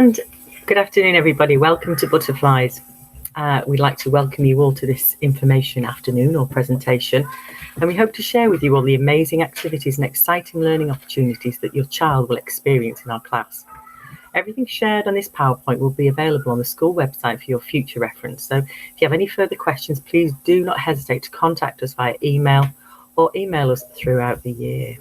And good afternoon, everybody. Welcome to Butterflies. We'd like to welcome you all to this information afternoon or presentation, and we hope to share with you all the amazing activities and exciting learning opportunities that your child will experience in our class. Everything shared on this PowerPoint will be available on the school website for your future reference. So if you have any further questions, please do not hesitate to contact us via email or email us throughout the year.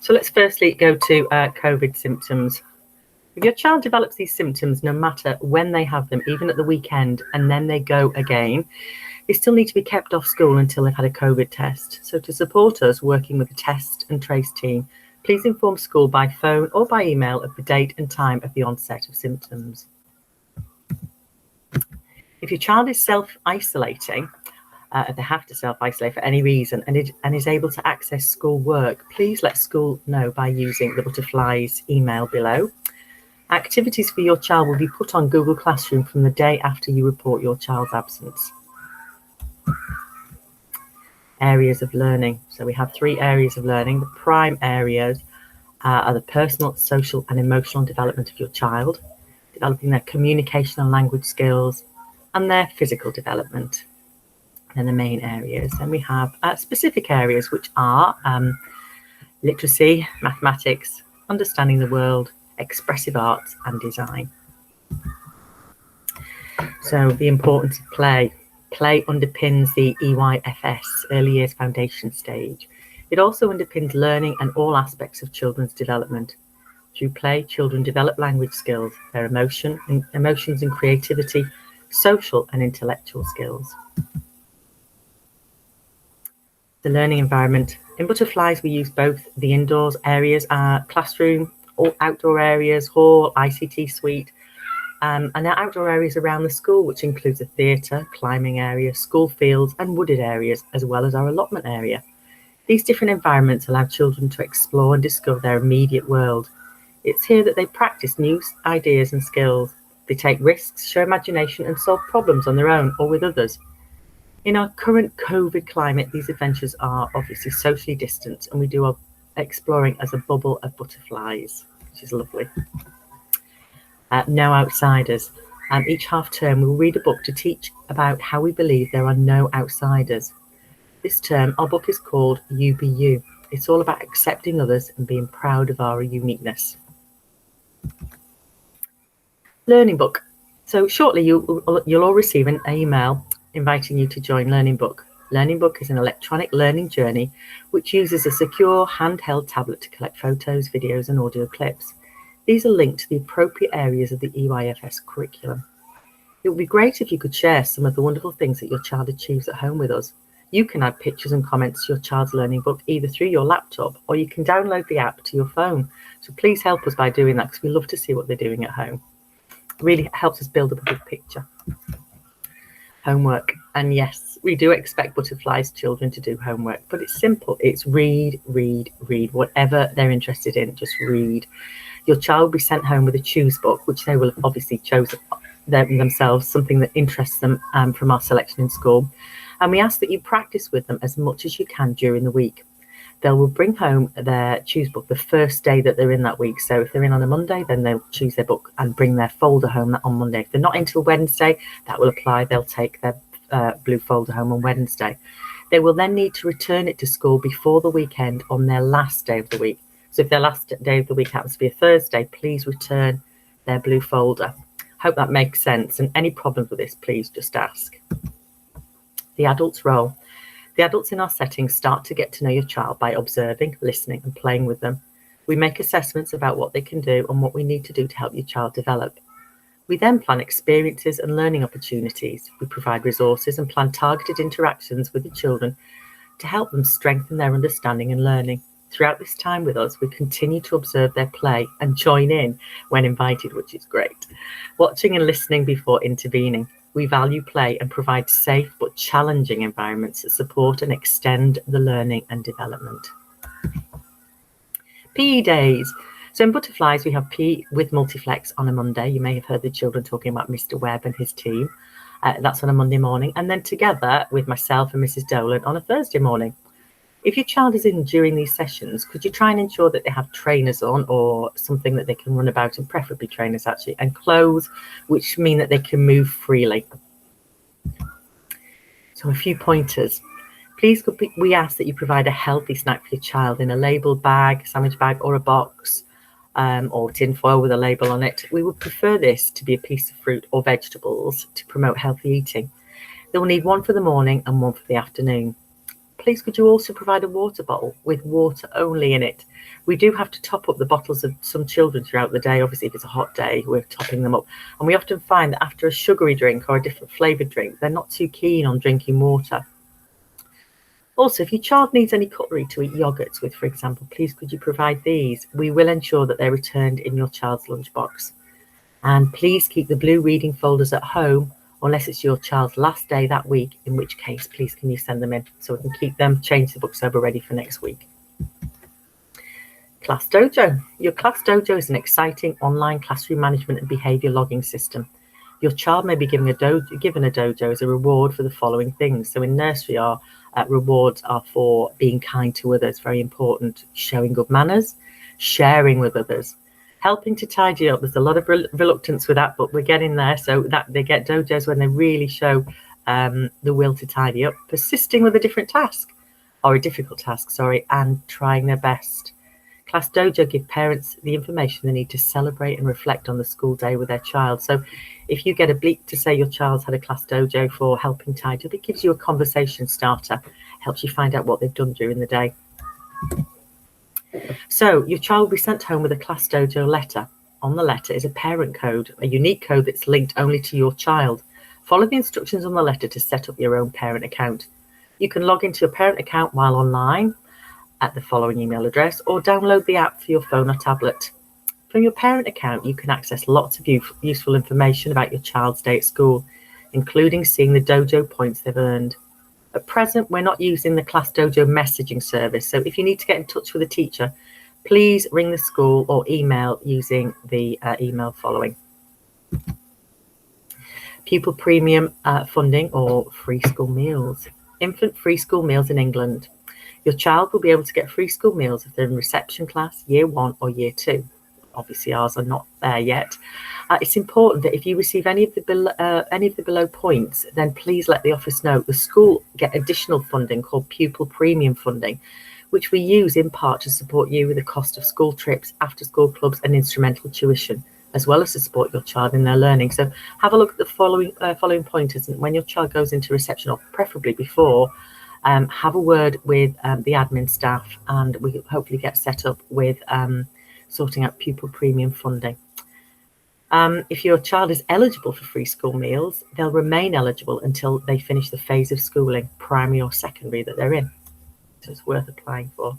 So let's firstly go to COVID symptoms. If your child develops these symptoms, no matter when they have them, even at the weekend, and then they go again, they still need to be kept off school until they've had a COVID test. So to support us working with the test and trace team, please inform school by phone or by email of the date and time of the onset of symptoms. If your child is self-isolating, they have to self-isolate for any reason and is able to access school work, please let school know by using the Butterflies email below. Activities for your child will be put on Google Classroom from the day after you report your child's absence. Areas of learning. So we have 3 areas of learning. The prime areas are the personal, social and emotional development of your child, developing their communication and language skills, and their physical development. And the main areas. Then we have specific areas, which are literacy, mathematics, understanding the world, expressive arts and design. So the importance of play. Play underpins the EYFS, Early Years Foundation stage. It also underpins learning and all aspects of children's development. Through play, children develop language skills, their emotions and creativity, social and intellectual skills. The learning environment. In Butterflies, we use both the indoors areas, classroom, or outdoor areas, hall, ICT suite, and our outdoor areas around the school, which includes a theatre, climbing area, school fields and wooded areas, as well as our allotment area. These different environments allow children to explore and discover their immediate world. It's here that they practice new ideas and skills. They take risks, show imagination and solve problems on their own or with others. In our current COVID climate, these adventures are obviously socially distant, and we do our exploring as a bubble of butterflies, which is lovely. No outsiders. Each half term, we'll read a book to teach about how we believe there are no outsiders. This term, our book is called You Be You. It's all about accepting others and being proud of our uniqueness. Learning book. So shortly, you'll all receive an email inviting you to join Learning Book. Learning Book is an electronic learning journey which uses a secure handheld tablet to collect photos, videos and audio clips. These are linked to the appropriate areas of the EYFS curriculum. It would be great if you could share some of the wonderful things that your child achieves at home with us. You can add pictures and comments to your child's learning book either through your laptop or you can download the app to your phone. So please help us by doing that, because we love to see what they're doing at home. It really helps us build up a good picture. Homework. And yes, we do expect Butterflies children to do homework, but it's simple. It's read, read, read. Whatever they're interested in, just read. Your child will be sent home with a choose book, which they will have obviously chosen themselves, something that interests them from our selection in school. And we ask that you practice with them as much as you can during the week. They will bring home their choose book the first day that they're in that week. So if they're in on a Monday, then they'll choose their book and bring their folder home on Monday. If they're not until Wednesday, that will apply. They'll take their blue folder home on Wednesday. They will then need to return it to school before the weekend on their last day of the week. So if their last day of the week happens to be a Thursday, please return their blue folder. Hope that makes sense. And any problems with this, please just ask. The adult's role. The adults in our setting start to get to know your child by observing, listening and playing with them. We make assessments about what they can do and what we need to do to help your child develop. We then plan experiences and learning opportunities. We provide resources and plan targeted interactions with the children to help them strengthen their understanding and learning. Throughout this time with us, we continue to observe their play and join in when invited, which is great. Watching and listening before intervening. We value play and provide safe but challenging environments that support and extend the learning and development. PE days. So in Butterflies, we have PE with Multiflex on a Monday. You may have heard the children talking about Mr. Webb and his team. That's on a Monday morning. And then together with myself and Mrs. Dolan on a Thursday morning. If your child is in during these sessions, could you try and ensure that they have trainers on or something that they can run about, and preferably trainers actually, and clothes which mean that they can move freely. So a few pointers. Please, we ask that you provide a healthy snack for your child in a labelled bag, sandwich bag, or a box, or tin foil with a label on it. We would prefer this to be a piece of fruit or vegetables to promote healthy eating. They will need one for the morning and one for the afternoon. Please, could you also provide a water bottle with water only in it? We do have to top up the bottles of some children throughout the day. Obviously, if it's a hot day, we're topping them up. And we often find that after a sugary drink or a different flavoured drink, they're not too keen on drinking water. Also, if your child needs any cutlery to eat yogurts with, for example, please could you provide these? We will ensure that they're returned in your child's lunchbox. And please keep the blue reading folders at home unless it's your child's last day that week, in which case, please can you send them in so we can keep them, change the books over ready for next week. Class Dojo. Your Class Dojo is an exciting online classroom management and behaviour logging system. Your child may be given a dojo as a reward for the following things. So in nursery, our rewards are for being kind to others, very important, showing good manners, sharing with others, helping to tidy up. There's a lot of reluctance with that, but we're getting there. So that they get dojos when they really show the will to tidy up, persisting with a difficult task, and trying their best. Class Dojo give parents the information they need to celebrate and reflect on the school day with their child. So if you get a bleep to say your child's had a Class Dojo for helping tidy up, it gives you a conversation starter, helps you find out what they've done during the day. So your child will be sent home with a Class Dojo letter. On the letter is a parent code, a unique code that's linked only to your child. Follow the instructions on the letter to set up your own parent account. You can log into your parent account while online at the following email address, or download the app for your phone or tablet. From your parent account, you can access lots of useful information about your child's day at school, including seeing the dojo points they've earned. At present, we're not using the Class Dojo messaging service, so if you need to get in touch with a teacher, please ring the school or email using the email following. Pupil premium funding or free school meals. Infant free school meals in England. Your child will be able to get free school meals if they're in reception class, year 1 or year 2. Obviously, ours are not there yet. It's important that if you receive any of the below points, then please let the office know. The school get additional funding called pupil premium funding, which we use in part to support you with the cost of school trips, after-school clubs, and instrumental tuition, as well as to support your child in their learning. So have a look at the following pointers, and when your child goes into reception, or preferably before, have a word with the admin staff, and we hopefully get set up with sorting out pupil premium funding. If your child is eligible for free school meals, they'll remain eligible until they finish the phase of schooling, primary or secondary, that they're in. So it's worth applying for.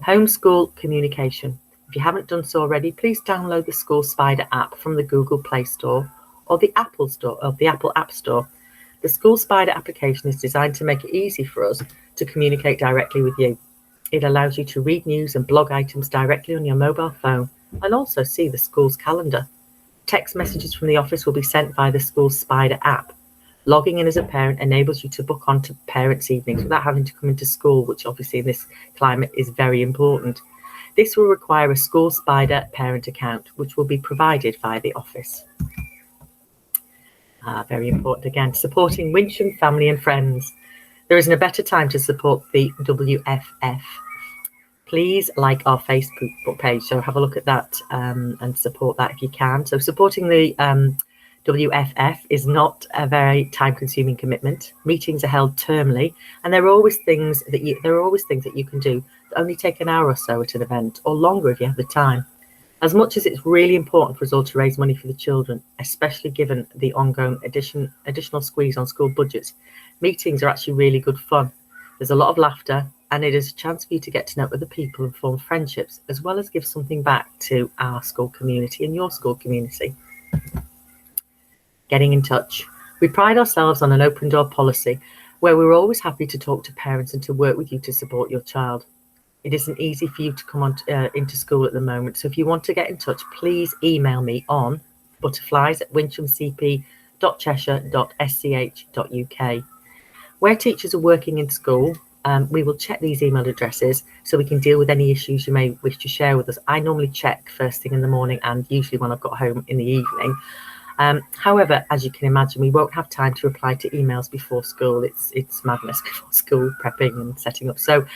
Homeschool communication. If you haven't done so already, please download the School Spider app from the Google Play Store or the Apple App Store. The School Spider application is designed to make it easy for us to communicate directly with you. It allows you to read news and blog items directly on your mobile phone and also see the school's calendar. Text messages from the office will be sent via the School Spider app. Logging in as a parent enables you to book on to parents' evenings without having to come into school, which obviously in this climate is very important. This will require a School Spider parent account, which will be provided via the office. Very important again, supporting Wincham family and friends. There isn't a better time to support the WFF. Please like our Facebook page, so have a look at that and support that if you can. So supporting the WFF is not a very time-consuming commitment. Meetings are held termly, and there are always things that you can do that only take an hour or so at an event, or longer if you have the time. As much as it's really important for us all to raise money for the children, especially given the ongoing additional squeeze on school budgets, meetings are actually really good fun. There's a lot of laughter, and it is a chance for you to get to know other people and form friendships, as well as give something back to our school community and your school community. Getting in touch. We pride ourselves on an open door policy where we're always happy to talk to parents and to work with you to support your child. It isn't easy for you to come on into school at the moment, so if you want to get in touch, please email me on butterflies@winchamcp.cheshire.sch.uk. Where teachers are working in school, we will check these email addresses so we can deal with any issues you may wish to share with us. I normally check first thing in the morning and usually when I've got home in the evening. However, as you can imagine, we won't have time to reply to emails before school. It's madness before school, prepping and setting up. So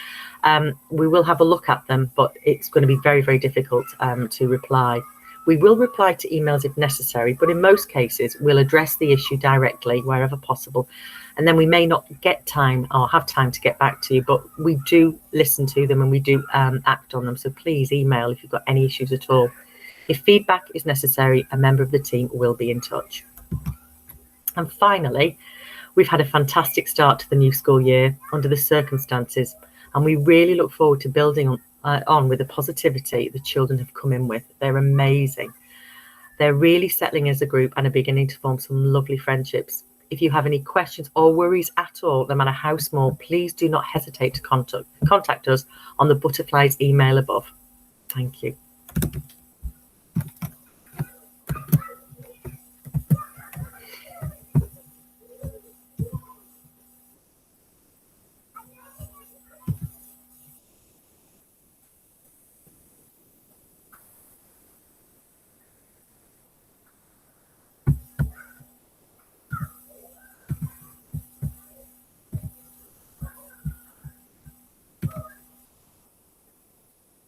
we will have a look at them, but it's going to be very, very difficult to reply. We will reply to emails if necessary, but in most cases, we'll address the issue directly wherever possible. And then we may not get time or have time to get back to you, but we do listen to them and we do act on them. So please email if you've got any issues at all. If feedback is necessary, a member of the team will be in touch. And finally, we've had a fantastic start to the new school year under the circumstances, and we really look forward to building on with the positivity the children have come in with. They're amazing. They're really settling as a group and are beginning to form some lovely friendships. If you have any questions or worries at all, no matter how small, please do not hesitate to contact us on the Butterflies email above. Thank you.